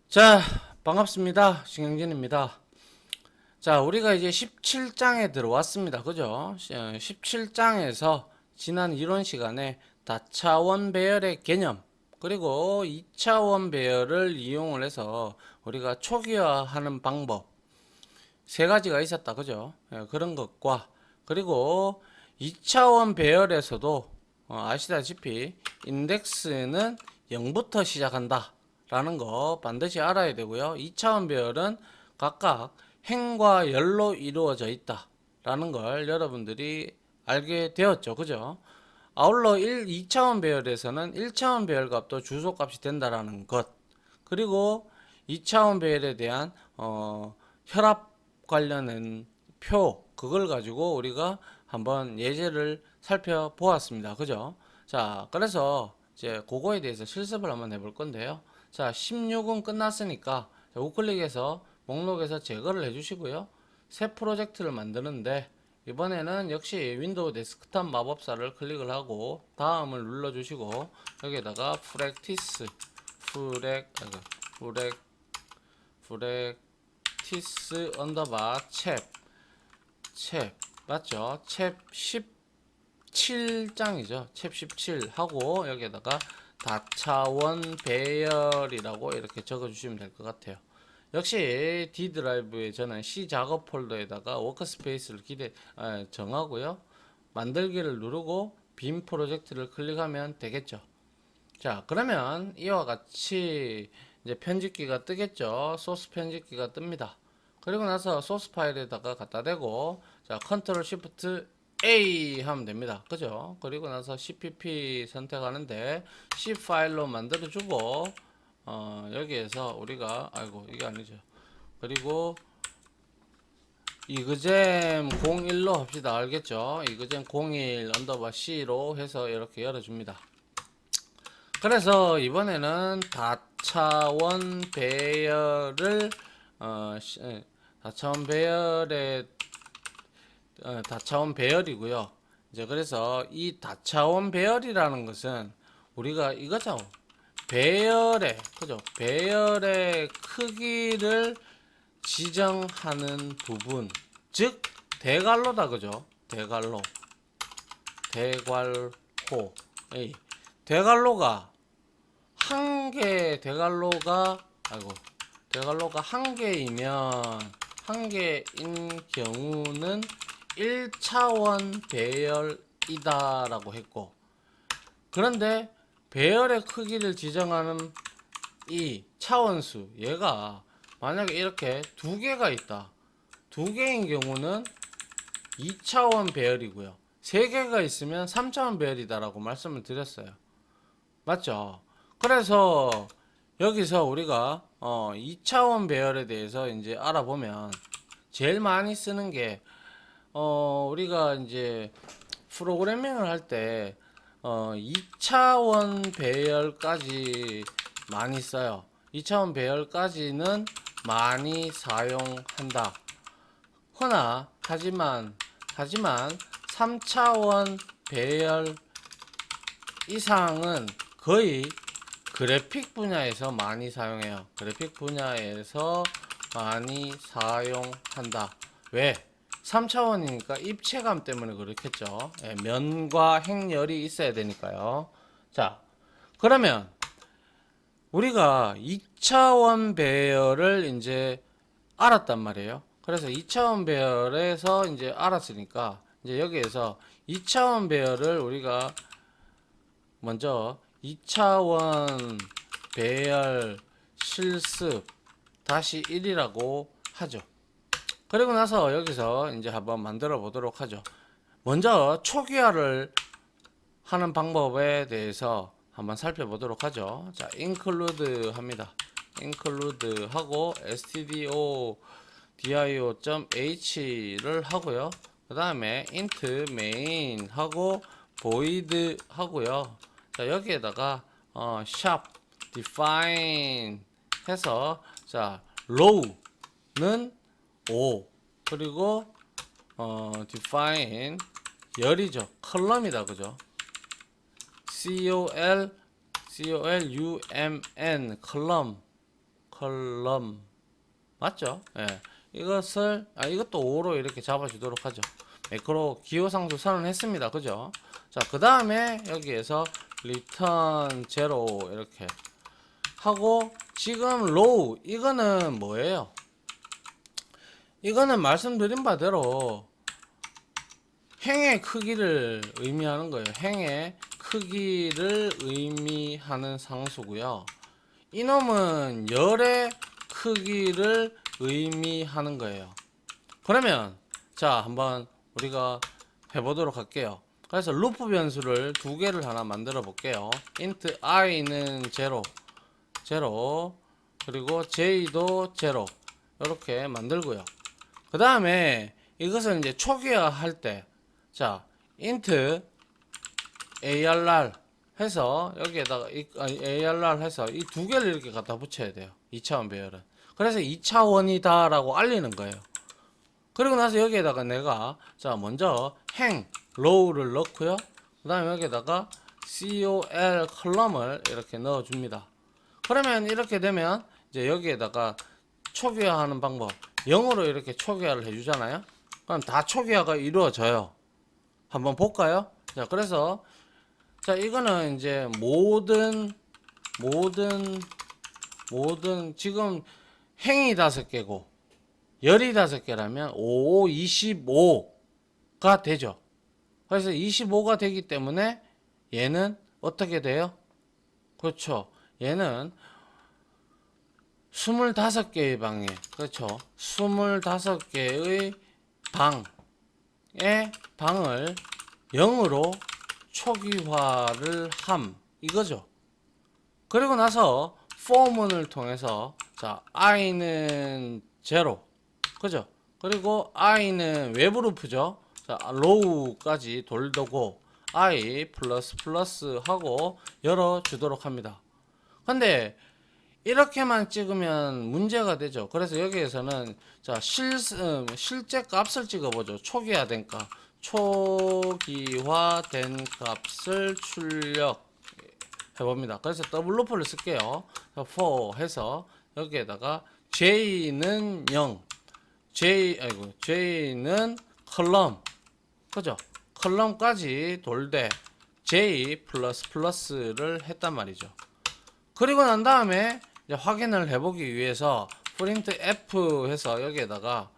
자, 반갑습니다. 신경진입니다. 자, 우리가 이제 17장에 들어왔습니다. 그죠? 17장에서 지난 이론 시간에 다차원 배열의 개념, 그리고 2차원 배열을 이용을 해서 우리가 초기화하는 방법, 세 가지가 있었다. 그죠? 그런 것과, 그리고 2차원 배열에서도 아시다시피 인덱스는 0부터 시작한다 라는 거 반드시 알아야 되고요. 2차원 배열은 각각 행과 열로 이루어져 있다 라는 걸 여러분들이 알게 되었죠. 그죠? 아울러 2차원 배열에서는 1차원 배열 값도 주소값이 된다라는 것, 그리고 2차원 배열에 대한 혈압 관련된 표, 그걸 가지고 우리가 한번 예제를 살펴보았습니다. 그죠? 자, 그래서 이제 그거에 대해서 실습을 한번 해볼 건데요. 자, 16은 끝났으니까 우클릭해서 목록에서 제거를 해주시고요. 새 프로젝트를 만드는데 이번에는 역시 윈도우 데스크탑 마법사를 클릭을 하고 다음을 눌러주시고 여기에다가 프랙티스 언더바 챕 맞죠? 챕 17장이죠. 챕 17 하고 여기에다가 다차원 배열이라고 이렇게 적어주시면 될 것 같아요. 역시 D 드라이브에 저는 C 작업 폴더에다가 워크스페이스를 정하고요. 만들기를 누르고 빔 프로젝트를 클릭하면 되겠죠. 자, 그러면 이와 같이 이제 편집기가 뜨겠죠. 소스 편집기가 뜹니다. 그리고 나서 소스 파일에다가 갖다 대고, 자, 컨트롤 시프트 A 하면 됩니다. 그죠? 그리고 나서 CPP 선택하는데 C 파일로 만들어주고, 여기에서 우리가, 아이고, 이게 아니죠. 그리고 이그잼 01로 합시다. 알겠죠? 이그잼 01 언더바 C로 해서 이렇게 열어줍니다. 그래서 이번에는 다차원 배열을 다차원 배열의 다차원 배열이고요. 이제 그래서 이 다차원 배열이라는 것은 우리가 이거죠. 배열의 그죠? 배열의 크기를 지정하는 부분, 즉 대괄호다. 그죠? 대괄호. 이 대괄호가 대괄호가 한 개이면 한 개인 경우는 1차원 배열이다라고 했고, 그런데 배열의 크기를 지정하는 이 차원수, 얘가 만약에 이렇게 두 개가 있다. 두 개인 경우는 2차원 배열이고요. 세 개가 있으면 3차원 배열이다라고 말씀을 드렸어요. 맞죠? 그래서 여기서 우리가 2차원 배열에 대해서 이제 알아보면 제일 많이 쓰는 게 우리가 이제 프로그래밍을 할 때 2차원 배열까지 많이 써요. 2차원 배열까지는 많이 사용한다. 하지만 3차원 배열 이상은 거의 그래픽 분야에서 많이 사용해요. 그래픽 분야에서 많이 사용한다. 왜? 3차원이니까 입체감 때문에 그렇겠죠. 예, 면과 행렬이 있어야 되니까요. 자, 그러면 우리가 2차원 배열을 이제 알았단 말이에요. 그래서 2차원 배열에서 이제 알았으니까 이제 여기에서 2차원 배열을 우리가 먼저 2차원 배열 실습 다시 1이라고 하죠. 그리고 나서 여기서 이제 한번 만들어 보도록 하죠. 먼저 초기화를 하는 방법에 대해서 한번 살펴보도록 하죠. 자, include 합니다. include 하고 stdio.h를 하고요. 그 다음에 int main 하고 void 하고요. 자, 여기에다가 sharp define 해서 자, row는 5 그리고 define 열이죠. 컬럼이다. 그죠? column 컬럼 컬럼 맞죠? 예. 이것을 이것도 5로 이렇게 잡아주도록 하죠. 매크로 기호상수 선언했습니다. 그죠? 자, 그 다음에 여기에서 return 0 이렇게 하고 지금 row 이거는 뭐예요? 이거는 말씀드린 바대로 행의 크기를 의미하는 거예요. 행의 크기를 의미하는 상수고요. 이놈은 열의 크기를 의미하는 거예요. 그러면 자 한번 우리가 해보도록 할게요. 그래서 루프 변수를 두 개를 하나 만들어 볼게요. int i는 0 그리고 j도 0 이렇게 만들고요. 그 다음에 이것을 이제 초기화 할 때 자 int arr 해서 여기에다가 arr 해서 이 두 개를 이렇게 갖다 붙여야 돼요. 2차원 배열은. 그래서 2차원이다 라고 알리는 거예요. 그리고 나서 여기에다가 내가 자 먼저 행 row를 넣고요. 그 다음에 여기에다가 col 컬럼을 이렇게 넣어 줍니다. 그러면 이렇게 되면 이제 여기에다가 초기화하는 방법 0으로 이렇게 초기화를 해주잖아요. 그럼 다 초기화가 이루어져요. 한번 볼까요? 자, 그래서 자 이거는 이제 모든 지금 행이 5개고 열이 5개라면 5, 25가 되죠. 그래서 25가 되기 때문에 얘는 어떻게 돼요? 그렇죠. 얘는 25개의 방에, 그렇죠. 25개의 방을 0으로 초기화를 함. 이거죠. 그리고 나서 for문을 통해서 자, i는 0. 그죠? 그리고 i는 외부 루프죠. 자, row까지 돌도고 i 플러스 플러스 하고 열어 주도록 합니다. 근데 이렇게만 찍으면 문제가 되죠. 그래서 여기에서는 자 실제 값을 찍어보죠. 초기화된 값, 초기화된 값을 출력 해봅니다. 그래서 더블 루프를 쓸게요. for 해서 여기에다가 j는 0, j는 컬럼, 그죠? 컬럼까지 돌되 j 플러스 플러스를 했단 말이죠. 그리고 난 다음에 이제 확인을 해보기 위해서 프린트 f 해서 여기에다가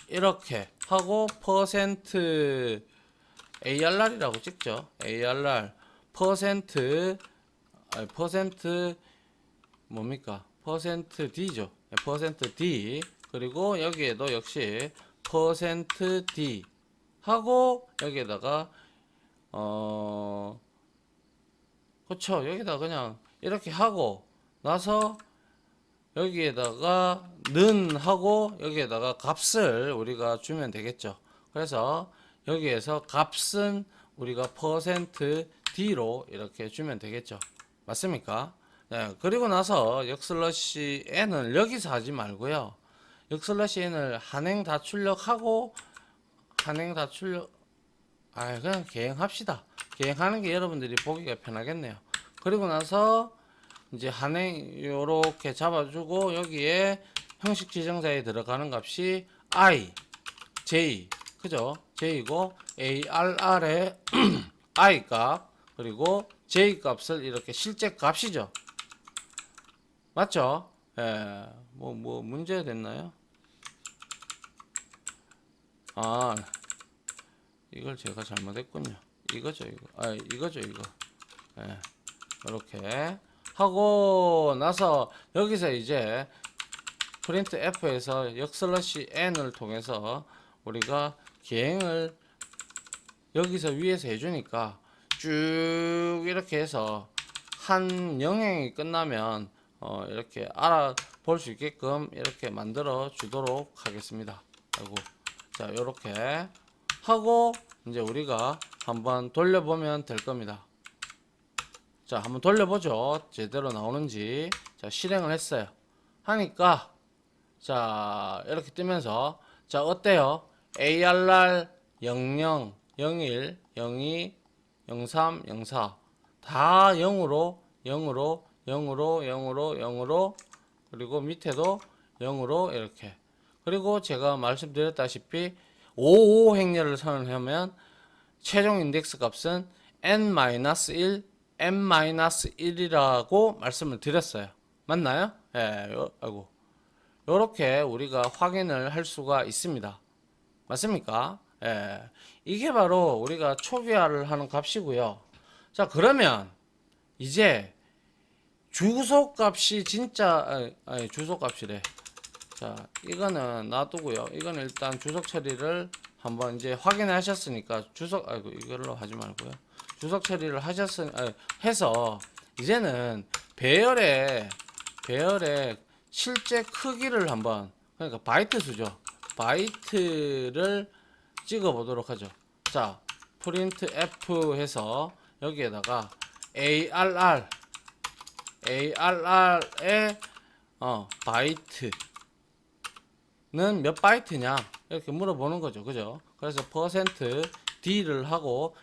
이렇게 하고 %arr이라고 찍죠. arr 퍼센트 뭡니까? %d죠. %d 그리고 여기에도 역시 %d 하고 여기에다가 그쵸. 여기다 그냥 이렇게 하고 나서 여기에다가 는 하고 여기에다가 값을 우리가 주면 되겠죠. 그래서 여기에서 값은 우리가 %d로 이렇게 주면 되겠죠. 맞습니까? 네, 그리고 나서 역슬러시 n을 여기서 하지 말고요. 역슬러시 n을 한행 다 출력하고 한행 다 출력 그냥 계행합시다. 계행하는 게 여러분들이 보기가 편하겠네요. 그리고 나서 이제 한행 요렇게 잡아주고 여기에 형식 지정자에 들어가는 값이 i, j, 그죠? j이고 arr의 i 값 그리고 j 값을 이렇게 실제 값이죠. 맞죠? 예, 뭐 문제가 됐나요? 이걸 제가 잘못했군요. 이거죠, 이거. 이거죠, 이거. 예, 이렇게 하고 나서 여기서 이제 프린트 F에서 역슬러시 N을 통해서 우리가 계행을 여기서 위에서 해주니까 쭉 이렇게 해서 한 영행이 끝나면 이렇게 알아볼 수 있게끔 이렇게 만들어 주도록 하겠습니다. 자, 이렇게 하고 이제 우리가 한번 돌려보면 될 겁니다. 자, 한번 돌려보죠. 제대로 나오는지. 자, 실행을 했어요. 하니까 자, 이렇게 뜨면서 자, 어때요? ARR 00, 01, 02, 03, 04 다 0으로 0으로 0으로 0으로 0으로 그리고 밑에도 0으로 이렇게. 그리고 제가 말씀드렸다시피 55 행렬을 선언하면 최종 인덱스 값은 n-1, m-1이라고 말씀을 드렸어요. 맞나요? 예, 아이고. 요렇게 우리가 확인을 할 수가 있습니다. 맞습니까? 예. 이게 바로 우리가 초기화를 하는 값이고요. 자, 그러면 이제 주소 값이 진짜, 아니, 주소 값이래. 자, 이거는 놔두고요. 이거는 일단 주석 처리를 한번 이제 확인하셨으니까 아이고, 이걸로 하지 말고요. 주석 처리를 해서 이제는 배열의 실제 크기를 한번, 그러니까 바이트 수죠. 바이트를 찍어 보도록 하죠. 자, 프린트 F 해서 여기에다가 ARR의 바이트는 몇 바이트냐 이렇게 물어보는 거죠. 그죠? 그래서 %D를 하고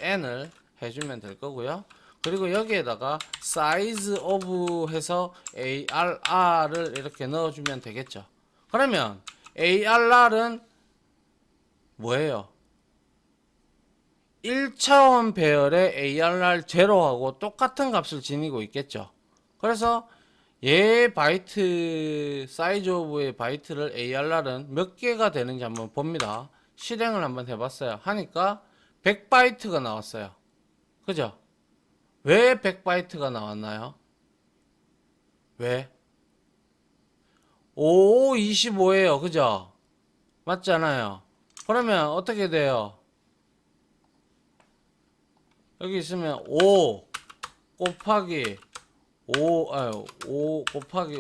\n을 해주면 될 거고요. 그리고 여기에다가 size of 해서 ARR을 이렇게 넣어주면 되겠죠. 그러면 ARR은 뭐예요? 1차원 배열의 ARR 제로하고 똑같은 값을 지니고 있겠죠. 그래서 얘 바이트 사이즈 오브의 바이트를 ARR은 몇 개가 되는지 한번 봅니다. 실행을 한번 해봤어요. 하니까 100바이트가 나왔어요. 그죠? 왜 100바이트가 나왔나요? 왜? 5525예요. 그죠? 맞잖아요. 그러면 어떻게 돼요? 여기 있으면 5 곱하기 5 곱하기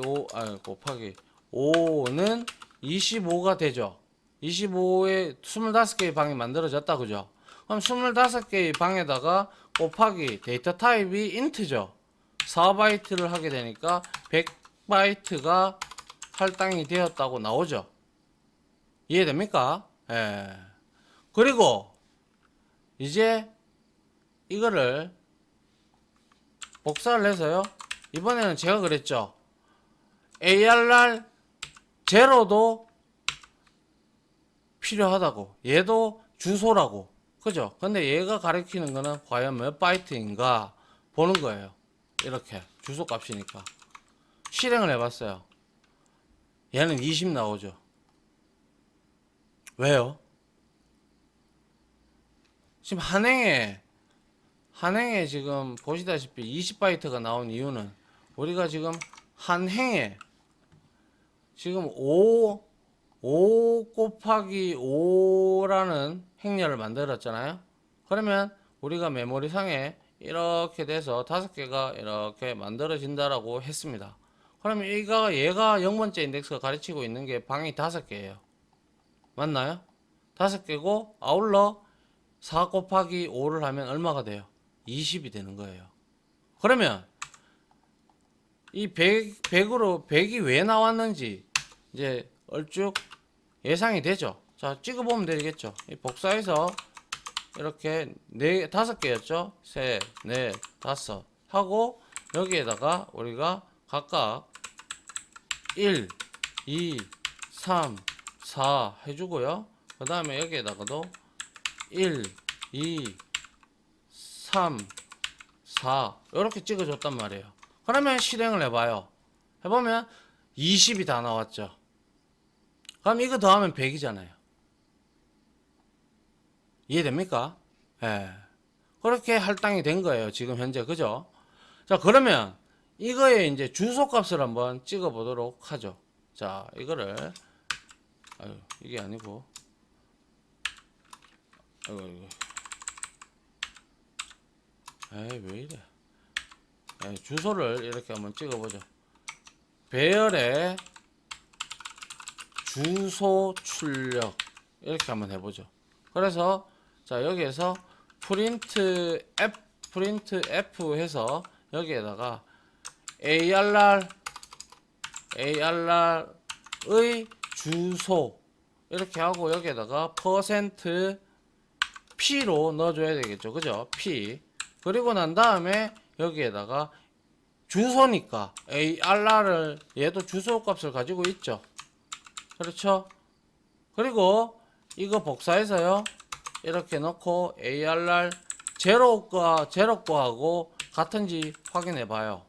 5는 25가 되죠. 25에 25개의 방이 만들어졌다. 그죠? 그럼 25개의 방에다가 곱하기 데이터 타입이 인트죠. 4바이트를 하게 되니까 100바이트가 할당이 되었다고 나오죠. 이해됩니까? 예. 그리고 이제 이거를 복사를 해서요. 이번에는 제가 그랬죠. ARR 제로도 필요하다고. 얘도 주소라고. 그죠? 근데 얘가 가리키는 거는 과연 몇 바이트인가 보는 거예요. 이렇게 주소 값이니까. 실행을 해봤어요. 얘는 20 나오죠. 왜요? 지금 한행에 지금 보시다시피 20바이트가 나온 이유는 우리가 지금 한 행에 지금 5 곱하기 5라는 행렬을 만들었잖아요. 그러면 우리가 메모리상에 이렇게 돼서 5개가 이렇게 만들어진다라고 했습니다. 그러면 얘가 0번째 인덱스가 가르치고 있는 게 방이 5개예요. 맞나요? 5개고 아울러 4 곱하기 5를 하면 얼마가 돼요? 20이 되는 거예요. 그러면 이 100으로 100이 왜 나왔는지 이제 얼쭉 예상이 되죠. 자, 찍어보면 되겠죠. 이 복사해서 이렇게 5개였죠. 셋, 넷, 다섯 하고 여기에다가 우리가 각각 1, 2, 3, 4 해주고요. 그 다음에 여기에다가도 1, 2, 3, 4 이렇게 찍어줬단 말이에요. 그러면 실행을 해봐요. 해보면 20이 다 나왔죠. 그럼 이거 더하면 100이잖아요. 이해됩니까? 예. 그렇게 할당이 된 거예요. 지금 현재. 그죠? 자, 그러면 이거에 이제 주소 값을 한번 찍어 보도록 하죠. 자, 이거를 이게 아니고 에이, 왜 이래? 주소를 이렇게 한번 찍어보죠. 배열의 주소 출력 이렇게 한번 해보죠. 그래서 자, 여기에서 프린트 F 해서 여기에다가 ARR의 주소 이렇게 하고 여기에다가 %P로 넣어줘야 되겠죠. 그죠? P. 그리고 난 다음에 여기에다가 주소니까 ARR을 얘도 주소 값을 가지고 있죠. 그렇죠? 그리고 이거 복사해서요. 이렇게 넣고 ARR 제로 거하고 같은지 확인해 봐요.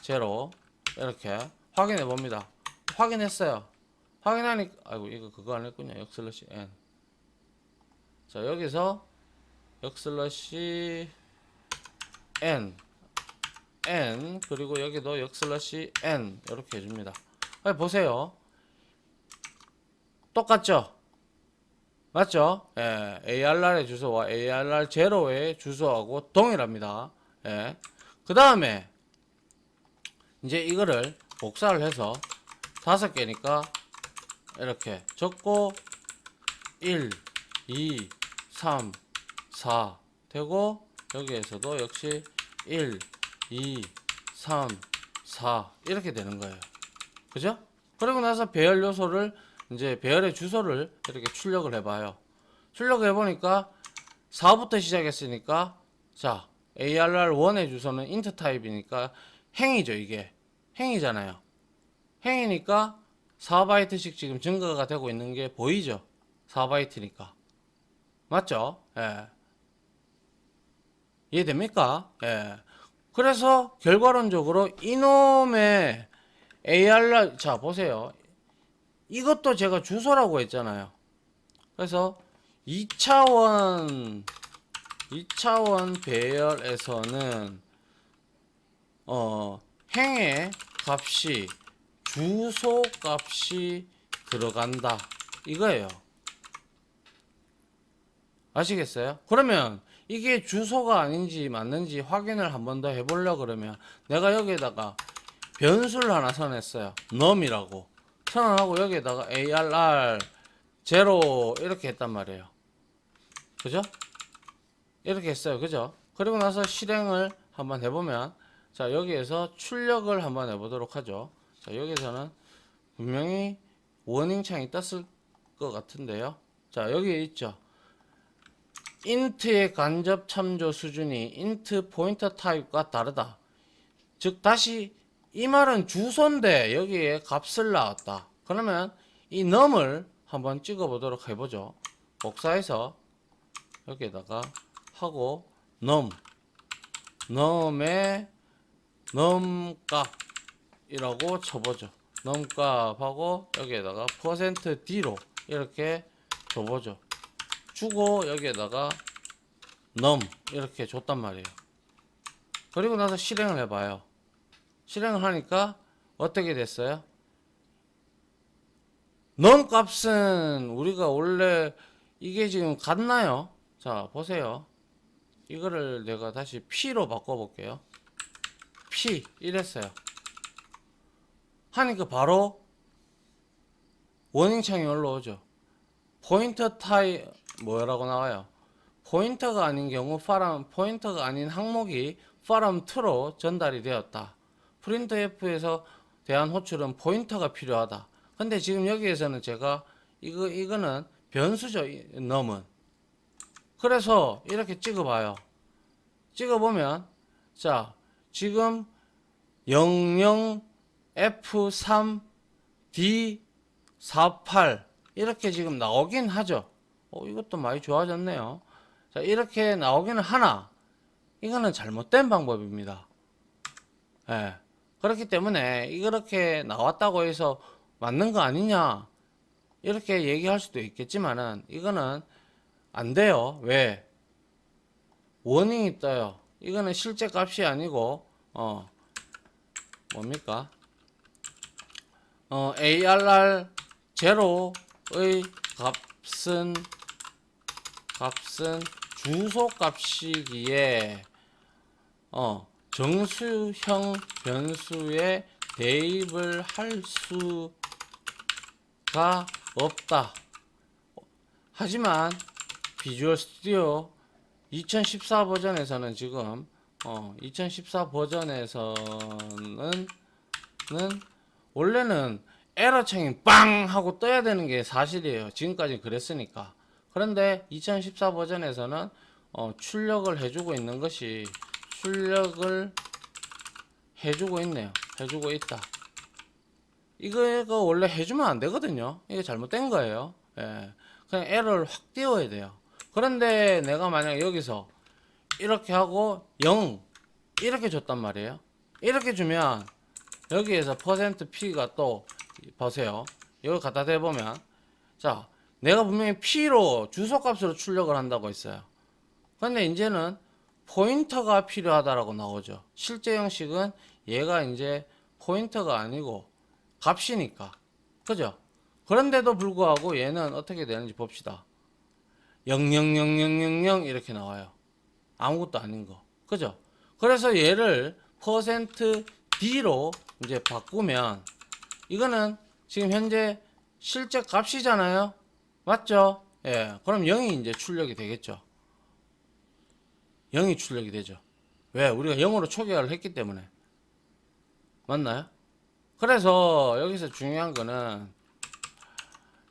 제로 이렇게 확인해 봅니다. 확인했어요. 확인하니까 아이고 이거 그거 안 했군요. 역슬러시 n. 자 여기서 역슬러시 n 그리고 여기도 역슬러시 n 이렇게 해줍니다. 보세요. 똑같죠? 맞죠? 예, ARR의 주소와 ARR 제로의 주소하고 동일합니다. 예. 그 다음에 이제 이거를 복사를 해서 5개니까 이렇게 적고 1, 2, 3, 4 되고 여기에서도 역시 1, 2, 3, 4 이렇게 되는 거예요. 그죠? 그리고 나서 배열 요소를 이제 배열의 주소를 이렇게 출력을 해봐요. 출력을 해보니까 4부터 시작했으니까 자 ARR1의 주소는 int 타입이니까 행이죠. 이게 행이잖아요. 행이니까 4바이트씩 지금 증가가 되고 있는 게 보이죠. 4바이트니까 맞죠? 예. 이해됩니까? 예. 그래서 결과론적으로 이놈의 ARR 자 보세요. 이것도 제가 주소라고 했잖아요. 그래서 2차원 배열에서는 행의 값이 주소 값이 들어간다 이거예요. 아시겠어요? 그러면 이게 주소가 아닌지 맞는지 확인을 한 번 더 해보려고 그러면 내가 여기에다가 변수를 하나 선했어요. num이라고 선언하고 여기에다가 ARR 0 이렇게 했단 말이에요. 그죠? 이렇게 했어요. 그죠? 그리고 나서 실행을 한번 해보면 자 여기에서 출력을 한번 해보도록 하죠. 자 여기서는 분명히 워닝 창이 떴을 것 같은데요. 자 여기 있죠. int의 간접 참조 수준이 int 포인터 타입과 다르다. 즉 다시 이 말은 주소인데 여기에 값을 낳았다. 그러면 이 num을 한번 찍어 보도록 해보죠. 복사해서 여기에다가 하고 num의 num값이라고 쳐보죠. num값하고 여기에다가 %d로 이렇게 줘보죠. 주고 여기에다가 num 이렇게 줬단 말이에요. 그리고 나서 실행을 해봐요. 실행을 하니까 어떻게 됐어요? num 값은 우리가 원래 이게 지금 같나요? 자 보세요. 이거를 내가 다시 P로 바꿔볼게요. P 이랬어요. 하니까 바로 워닝창이 올라오죠. 포인터 타입 뭐라고 나와요? 포인터가 아닌 경우 포인터가 아닌 항목이 파람2로 전달이 되었다. 프린트F에서 대한 호출은 포인터가 필요하다. 근데 지금 여기에서는 제가 이거는 변수죠. num은. 그래서 이렇게 찍어봐요. 찍어보면 자 지금 00F3D48 이렇게 지금 나오긴 하죠. 이것도 많이 좋아졌네요. 자 이렇게 나오기는 하나 이거는 잘못된 방법입니다. 예. 그렇기 때문에 이렇게 나왔다고 해서 맞는 거 아니냐 이렇게 얘기할 수도 있겠지만은 이거는 안 돼요. 왜? 워닝이 떠요. 이거는 실제 값이 아니고 뭡니까? ARR 제로의 값은 주소 값이기에 정수형 변수에 대입을 할 수가 없다. 하지만 비주얼 스튜디오 2014 버전에서는 지금 2014 버전에서는 원래는 에러 창이 빵 하고 떠야 되는 게 사실이에요. 지금까지 그랬으니까. 그런데 2014 버전에서는 출력을 해주고 있는 것이 출력을 해주고 있네요. 해주고 있다. 이거 원래 해주면 안 되거든요. 이게 잘못된 거예요. 예. 그냥 에러를 확 띄워야 돼요. 그런데 내가 만약 여기서 이렇게 하고 0 이렇게 줬단 말이에요. 이렇게 주면 여기에서 %P가 또 보세요. 이걸 갖다 대보면 자, 내가 분명히 P로 주소값으로 출력을 한다고 했어요. 근데 이제는 포인터가 필요하다라고 나오죠. 실제 형식은 얘가 이제 포인터가 아니고 값이니까. 그죠? 그런데도 불구하고 얘는 어떻게 되는지 봅시다. 0000000 이렇게 나와요. 아무것도 아닌 거. 그죠? 그래서 얘를 %D로 이제 바꾸면 이거는 지금 현재 실제 값이잖아요. 맞죠? 예. 그럼 0이 이제 출력이 되겠죠. 0이 출력이 되죠. 왜? 우리가 0으로 초기화를 했기 때문에. 맞나요? 그래서 여기서 중요한 거는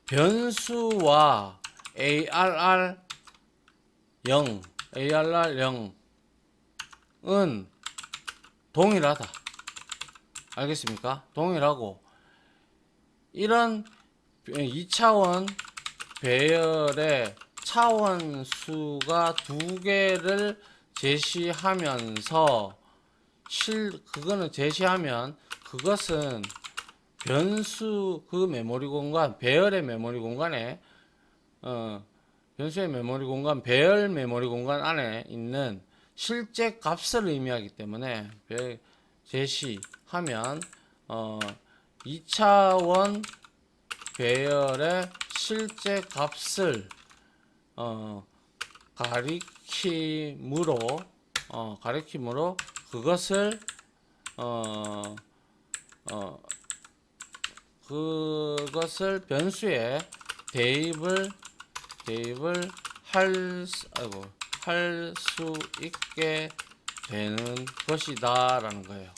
변수와 ARR 0, ARR 0은 동일하다. 알겠습니까? 동일하고 이런 2차원 배열의 차원수가 두 개를 제시하면서 그거는 제시하면 그것은 변수 그 메모리 공간 배열의 메모리 공간에 변수의 메모리 공간 배열 메모리 공간 안에 있는 실제 값을 의미하기 때문에 제시하면 2차원 배열의 실제 값을 가리킴으로 그것을 그것을 변수에 대입을 할 수 있게 되는 것이다 라는 거예요.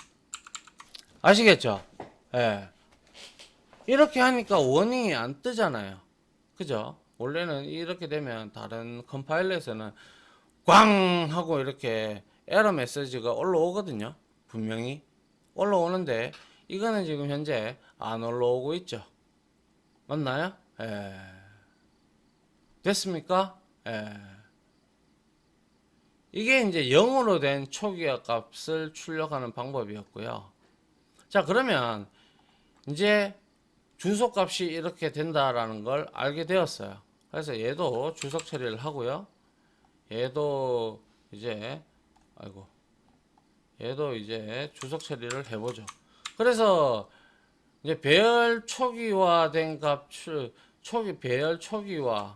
아시겠죠? 예. 이렇게 하니까 워닝이 안 뜨잖아요. 그죠? 원래는 이렇게 되면 다른 컴파일러에서는 꽝 하고 이렇게 에러 메시지가 올라오거든요. 분명히 올라오는데 이거는 지금 현재 안 올라오고 있죠. 맞나요? 예. 됐습니까? 예. 이게 이제 0으로 된 초기화 값을 출력하는 방법이었고요. 자, 그러면 이제 주소 값이 이렇게 된다라는 걸 알게 되었어요. 그래서 얘도 주석 처리를 하고요. 얘도 이제 주석 처리를 해보죠. 그래서 이제 배열 초기화된 값 배열 초기화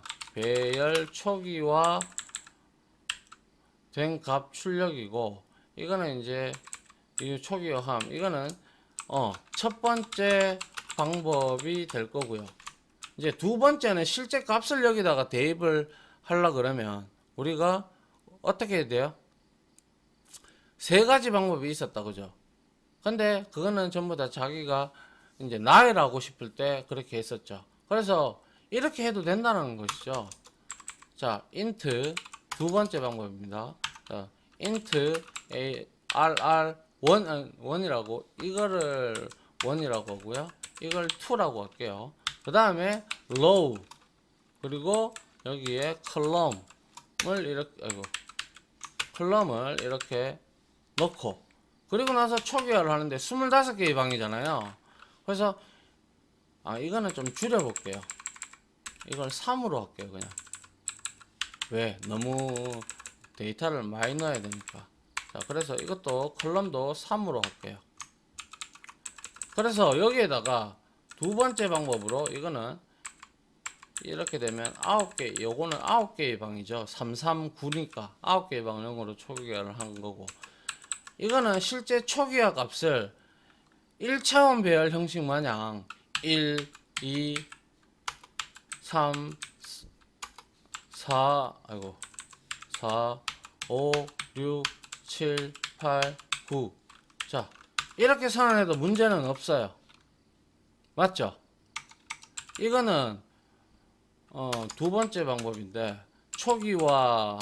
된 값 출력이고 이거는 이제 이 초기화함 이거는 첫 번째 방법이 될 거고요. 이제 두 번째는 실제 값을 여기다가 대입을 하려 그러면 우리가 어떻게 해야 돼요? 세 가지 방법이 있었다 그죠? 근데 그거는 전부 다 자기가 이제 나열하고 싶을 때 그렇게 했었죠. 그래서 이렇게 해도 된다는 것이죠. 자, int 두 번째 방법입니다. int arr 1이라고 이거를 1이라고 하고요. 이걸 2라고 할게요. 그 다음에 row 그리고 여기에 컬럼을 이렇게 넣고 그리고 나서 초기화를 하는데 25개의 방이잖아요. 그래서 이거는 좀 줄여 볼게요. 이걸 3으로 할게요. 그냥 왜? 너무 데이터를 많이 넣어야 되니까. 자, 그래서 이것도 컬럼도 3으로 할게요. 그래서 여기에다가 두 번째 방법으로 이거는 이렇게 되면 9개, 요거는 9개의 방이죠. 339니까 9개의 방용으로 초기화를 한 거고 이거는 실제 초기화 값을 1차원 배열 형식 마냥 1, 2, 3, 4, 5, 6, 7, 8, 9. 자, 이렇게 선언해도 문제는 없어요. 맞죠? 이거는 두 번째 방법인데 초기화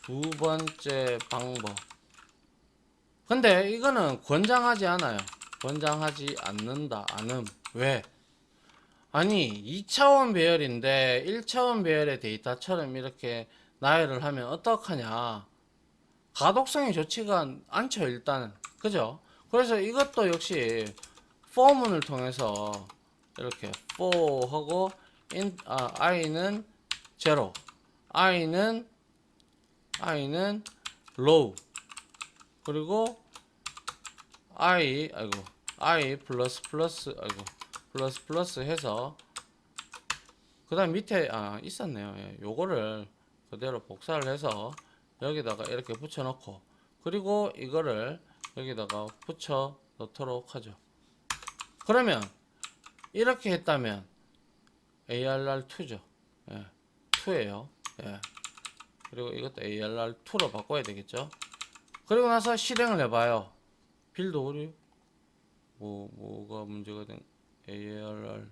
두 번째 방법. 근데 이거는 권장하지 않아요. 권장하지 않는다. 않음. 왜? 아니 2차원 배열인데 1차원 배열의 데이터처럼 이렇게 나열을 하면 어떡하냐. 가독성이 좋지가 않죠 일단은. 그죠? 그래서 이것도 역시 for문을 통해서 이렇게 for 하고 i는 0, i는 low, 그리고 i 플러스 해서 그 다음 밑에 있었네요. 예, 요거를 그대로 복사를 해서 여기다가 이렇게 붙여 넣고, 그리고 이거를 여기다가 붙여 넣도록 하죠. 그러면 이렇게 했다면 ARR2죠. 예, 2예요. 예. 그리고 이것도 ARR2로 바꿔야 되겠죠. 그리고 나서 실행을 해봐요. 빌드 오류 뭐가 문제가 된 ARR,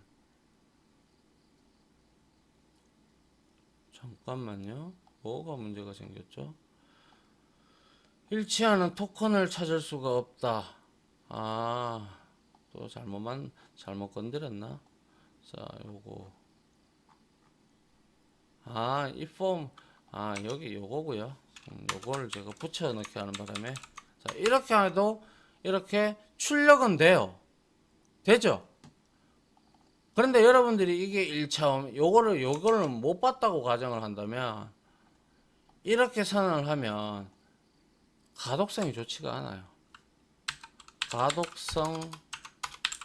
잠깐만요. 뭐가 문제가 생겼죠? 일치하는 토큰을 찾을 수가 없다. 또 잘못 건드렸나? 자, 요거. 이 폼. 여기 요거고요. 요거를 제가 붙여 넣기 하는 바람에. 자, 이렇게 해도 이렇게 출력은 돼요. 되죠? 그런데 여러분들이 이게 1차원, 요거를 못 봤다고 가정을 한다면, 이렇게 선언을 하면, 가독성이 좋지가 않아요.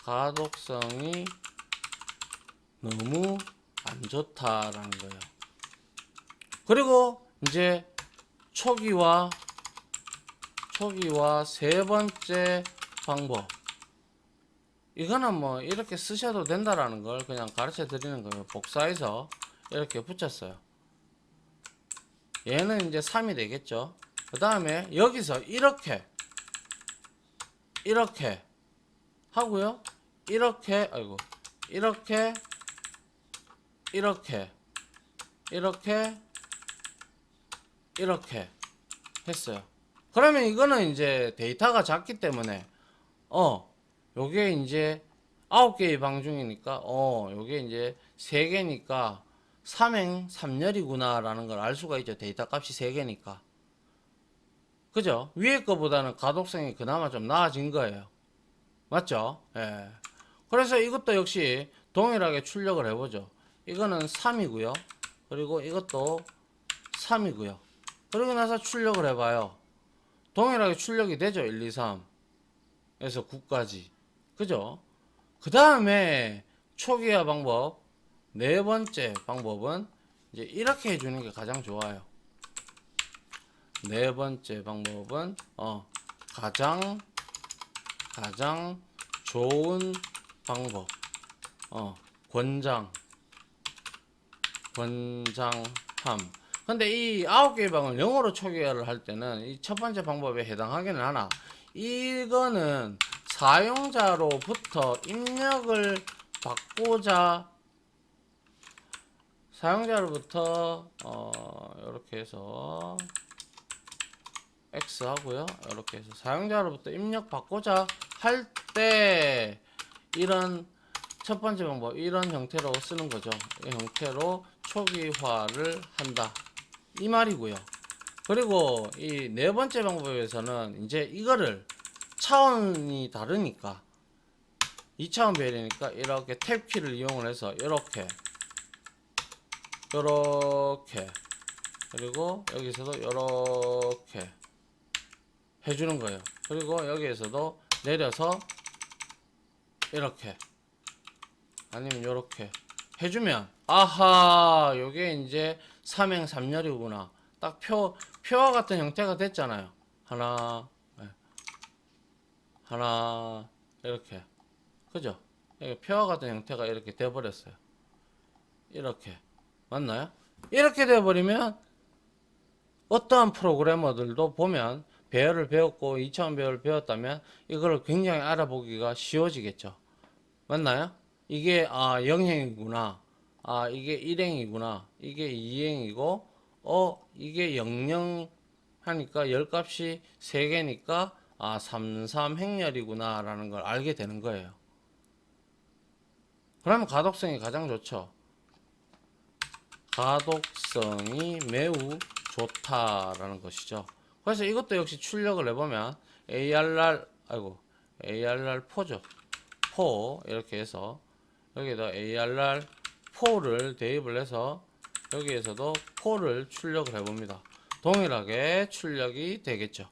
가독성이 너무 안 좋다라는 거예요. 그리고 이제 초기화 세 번째 방법. 이거는 뭐 이렇게 쓰셔도 된다라는 걸 그냥 가르쳐 드리는 거예요. 복사해서 이렇게 붙였어요. 얘는 이제 3이 되겠죠. 그 다음에 여기서 이렇게 하고요. 이렇게 했어요. 그러면 이거는 이제 데이터가 작기 때문에 요게 이제 9개의 방 중이니까 요게 이제 3개니까 3행 3열이구나 라는 걸 알 수가 있죠. 데이터 값이 3개니까. 그죠? 위에 거보다는 가독성이 그나마 좀 나아진 거예요. 맞죠? 예. 그래서 이것도 역시 동일하게 출력을 해보죠. 이거는 3이고요. 그리고 이것도 3이고요. 그러고 나서 출력을 해봐요. 동일하게 출력이 되죠. 1, 2, 3에서 9까지. 그죠? 그 다음에 초기화 방법, 네 번째 방법은 이제 이렇게 해주는 게 가장 좋아요. 네 번째 방법은 가장 좋은 방법, 권장함. 근데 이 9개의 방을 영어로 초기화를 할 때는 이 첫 번째 방법에 해당하기는 하나, 이거는 사용자로부터 입력을 받고자, 사용자로부터 이렇게 해서 X 하고요. 이렇게 해서 사용자로부터 입력 받고자 할 때 이런 첫 번째 방법, 이런 형태로 쓰는 거죠. 이 형태로 초기화를 한다, 이 말이고요. 그리고 이 네 번째 방법에서는 이제 이거를 차원이 다르니까 2차원 배열이니까 이렇게 탭키를 이용을 해서 이렇게 그리고 여기서도 이렇게 해주는 거예요. 그리고 여기에서도 내려서 이렇게 아니면 이렇게 해주면 요게 이제 3행 3열이구나. 딱 표와 같은 형태가 됐잖아요. 하나 이렇게. 그죠? 표와 같은 형태가 이렇게 돼버렸어요. 이렇게. 맞나요? 이렇게 돼버리면 어떠한 프로그래머들도 보면 배열을 배웠고 2차원 배열을 배웠다면 이걸 굉장히 알아보기가 쉬워지겠죠. 맞나요? 이게 0행이구나. 이게 1행이구나. 이게 2행이고 이게 00 하니까 열 값이 3개니까 33행렬이구나 라는 걸 알게 되는 거예요. 그러면 가독성이 가장 좋죠. 가독성이 매우 좋다라는 것이죠. 그래서 이것도 역시 출력을 해보면 ARR4죠. 4 이렇게 해서 여기다 ARR4를 대입을 해서 여기에서도 4를 출력을 해봅니다. 동일하게 출력이 되겠죠.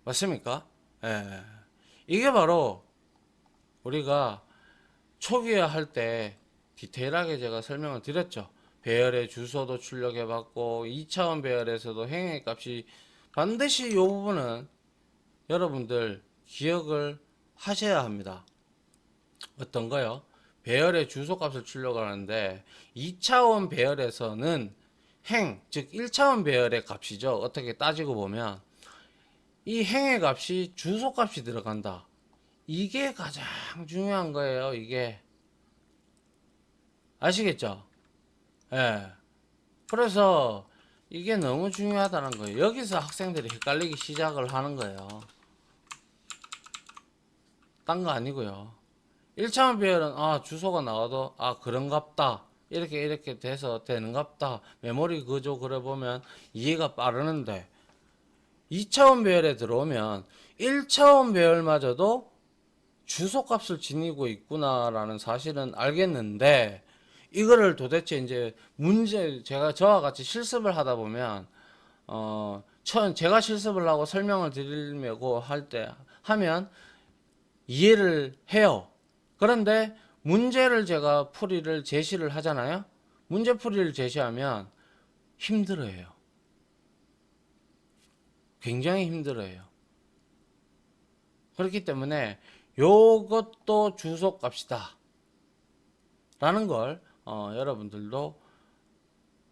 맞습니까? 예. 이게 바로 우리가 초기화 할 때 디테일하게 제가 설명을 드렸죠. 배열의 주소도 출력해봤고 2차원 배열에서도 행의 값이 반드시 이 부분은 여러분들 기억을 하셔야 합니다. 어떤 거요? 배열의 주소 값을 출력을 하는데 2차원 배열에서는 행, 즉 1차원 배열의 값이죠. 어떻게 따지고 보면 이 행의 값이 주소 값이 들어간다. 이게 가장 중요한 거예요. 이게 아시겠죠? 예. 그래서 이게 너무 중요하다는 거예요. 여기서 학생들이 헷갈리기 시작을 하는 거예요. 딴 거 아니고요. 1차원 배열은 주소가 나와도 그런갑다. 이렇게 돼서 되는갑다. 메모리 구조 그래 보면 이해가 빠르는데 2차원 배열에 들어오면 1차원 배열마저도 주소 값을 지니고 있구나라는 사실은 알겠는데 이거를 도대체 이제 저와 같이 실습을 하다 보면 제가 실습을 하고 설명을 드리려고 하면 이해를 해요. 그런데 문제를 제가 제시를 하잖아요. 문제 풀이를 제시하면 힘들어해요. 굉장히 힘들어해요. 그렇기 때문에 요것도 주소 값이다 라는 걸 여러분들도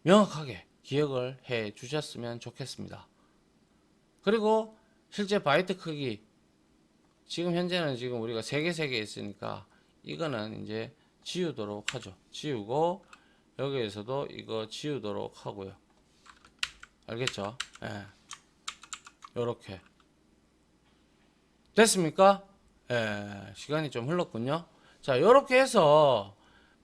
명확하게 기억을 해 주셨으면 좋겠습니다. 그리고 실제 바이트 크기 지금 현재는 우리가 3개 있으니까 이거는 이제 지우도록 하죠. 지우고 여기에서도 이거 지우도록 하고요. 알겠죠? 예. 요렇게 됐습니까? 예. 시간이 좀 흘렀군요. 자, 요렇게 해서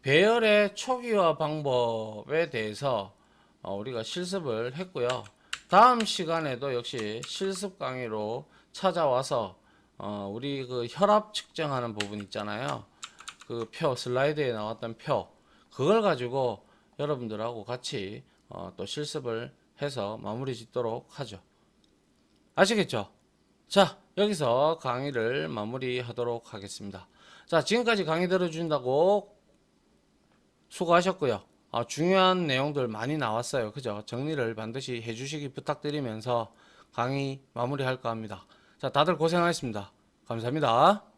배열의 초기화 방법에 대해서 우리가 실습을 했고요. 다음 시간에도 역시 실습 강의로 찾아와서 우리 그 혈압 측정하는 부분 있잖아요. 그 슬라이드에 나왔던 그걸 가지고 여러분들하고 같이 또 실습을 해서 마무리 짓도록 하죠. 아시겠죠? 자, 여기서 강의를 마무리하도록 하겠습니다. 자, 지금까지 강의 들어준다고 수고하셨고요. 중요한 내용들 많이 나왔어요. 그죠? 정리를 반드시 해주시기 부탁드리면서 강의 마무리할까 합니다. 자, 다들 고생하셨습니다. 감사합니다.